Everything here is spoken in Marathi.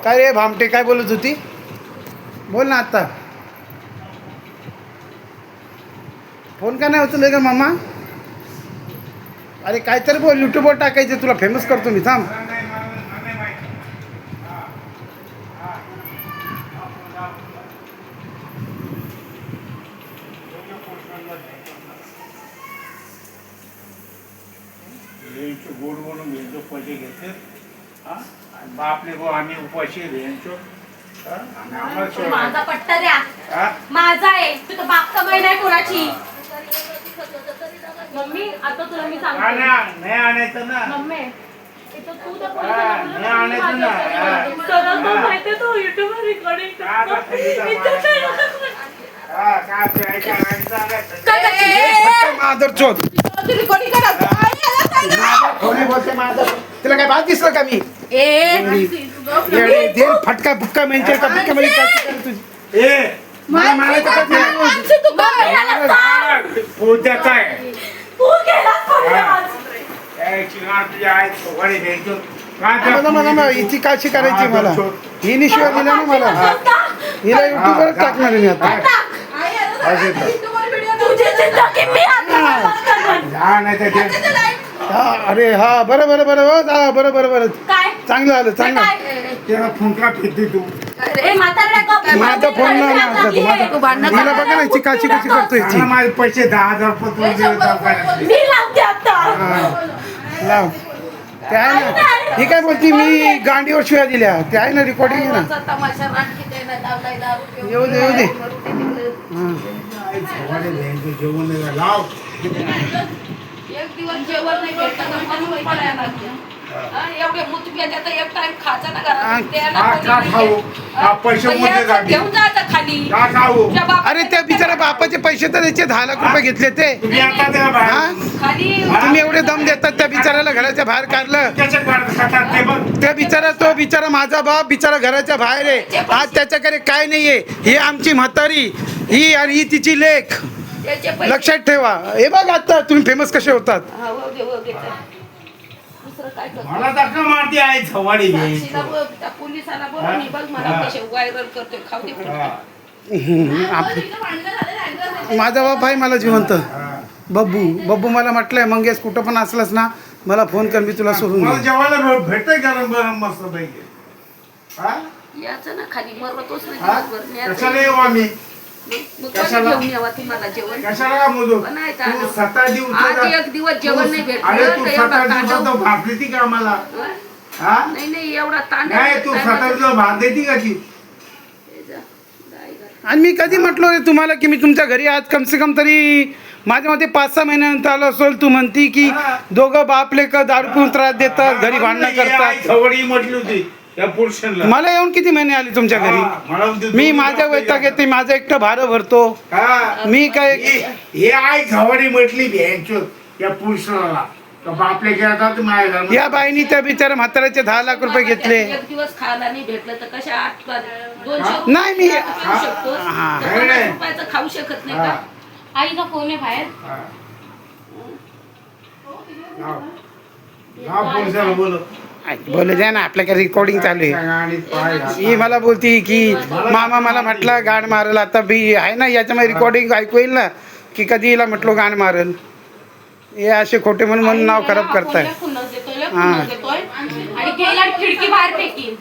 काय रे भामटे, काय बोलत होती? बोल ना आता. फोन का नाही उचलले का मामा? अरे काहीतरी बोल, युट्यूबवर टाकायचं, तुला फेमस करतो मी. थांब. गोड म्हणून घ्यायचो, पैसे घेते बापले गो आम्ही उपाशी घ्यायचो. माझा पट्टा द्या, माझा आहे. तू तर बाप कमाई नाही कोणाची. मम्मी आता तुला मी सांगते, नाही आणायचं ना मम्मी इथं तू तर नाही आणायचं ना. माहिती तू युट्यूबवर रेकॉर्डिंग माधर चोद रेकॉर्डिंग करा. तिला काय बात दिसलं का मी? दे फटका बुक्का मेंचे का बुक्का मध्ये काय तुझी ए मला मारायचं का नाही? पोत्या काय तू गेलास पडला आज. तुझ्या आई सोगाडी घ्यायचो. मला हिची काशी करायची मला. हिने शिवाय दिला ना मला. हिला युट्यूबवर टाकणार मी आता. तुझी जिंदगी मी आता नाही तर हा अरे हा बरं बरं बरं हो बरं बरं बरं काय चांगलं आलं चांगलं. त्याला फुंका फिरते तू. ए म्हातारड्या का माझा फोन नाही मला बघा ना हिची काशी कशी करतो हिची. माझे पैसे 10,000 रुपये तुला दिले. मी लावते आता. लाव ते आहे ना. ही काय बोलती मी गांडीवर शिव्या दिल्या. ते आहे ना रेकॉर्डिंग आहे ना. येऊ दे येऊ दे. जेवण नाही लाव. एक दिवस जेवण नाही भेटत तर म्हणून पडायला लागते. एवढे मुतब्याच्या तर एक टाइम खायचा ना घरात. द्यायला कोणी का खाऊ? नाहीये. पैसे मग मध्ये यायचं जाते. घेऊन जायचं खाली. का खाऊ? तुझ्या बापाने अरे त्या बिचाऱ्या बापाचे पैसे तर त्याचे 10 लाख रुपये घेतले ते. तुम्ही आता त्याला हा बाहेर खाली तुम्ही एवढे दम देतात त्या बिचाऱ्याला घराच्या बाहेर काढलं. त्याच्या घरात खातात ते बघ. त्या बिचारा तो बिचारा माझा बाप बिचारा घराच्या बाहेर आहे. आज त्याच्याकडे काय नाहीये. ही आमची म्हातारी ही आणि ही तिची लेख. त्याचे पैसे लक्षात ठेवा. हे बघ आता तुम्ही फेमस कसे होतात. हा, हो दे, हो दे. दुसरं काय करतो? मला धक्का मारते आहे झवाडी साक्षीला बघ, त्या पोलिसाला बोलव आणि बघ मला कसे व्हायरल करतोय. खाऊ दे माझा बाप आहे मला जिवंत. बब्बू बब्बू मला म्हटलंय मंगेश कुठं पण असलास ना मला फोन कर, मी तुला सोडून मला देईन. जेवायला भेटतंय गरम गरम मस्त पैकी. याचं ना खाली मरतोच नाही हा? दिवसभर. न्यायचं. कशाला येऊ आम्ही? मग कशाला? कोणी घेऊन यावा तुम्हाला जेवण? कशाला का मोदू? नाही तू चालत. 7 दिवस आज एक दिवस जेवण नाही भेटलं अरे तू तर 7 एवढा दिवसात तांडव. भात देती का आम्हाला? हा? हा? नाही एवढा तांडव. नाही तू 7 दिवस भात देती का ती? आणि मी कधी म्हटलो रे तुम्हाला की मी तुमच्या घरी आज कम से कम तरी माझ्या मते 5-6 महिन्यानंतर आलो असेल. तू म्हणती की दोघं बापले का दारू पिऊन त्रास देतात, घरी भांडणं करतात. झवडी म्हटली होती या पुरुषांना. मला येऊन किती महिने आले तुमच्या घरी. मी माझ्या वैताग येते, माझं एकटं भाडं भरतो. मी काय हे आई झवडी म्हटली भ्यांचो या पुरुषाला का बापले गेला माझ्या घरात. या बाईनी त्या बिचाऱ्या म्हाताऱ्याचे 10 लाख रुपये घेतले. एक दिवस खायला नाही भेटलं तर कशा 200 नाही मी खाऊ शकतो. हा. 50 रुपयाचं खाऊ शकत नाही का? आईचा फोन आहे बाहेर. पुरुषाला बोल. बोलू द्या ना, आपल्याकडे रेकॉर्डिंग चालू आहे. ही मला बोलती की मामा मला म्हटलं गाण मारल. आता बी आहे ना याच्यामध्ये रेकॉर्डिंग ऐकू येईल ना की कधी हिला म्हटलो गाण मारल. हे असे खोटे म्हणून नाव खराब करताय. आणि गेला खिडकी बाहेर फेकीन.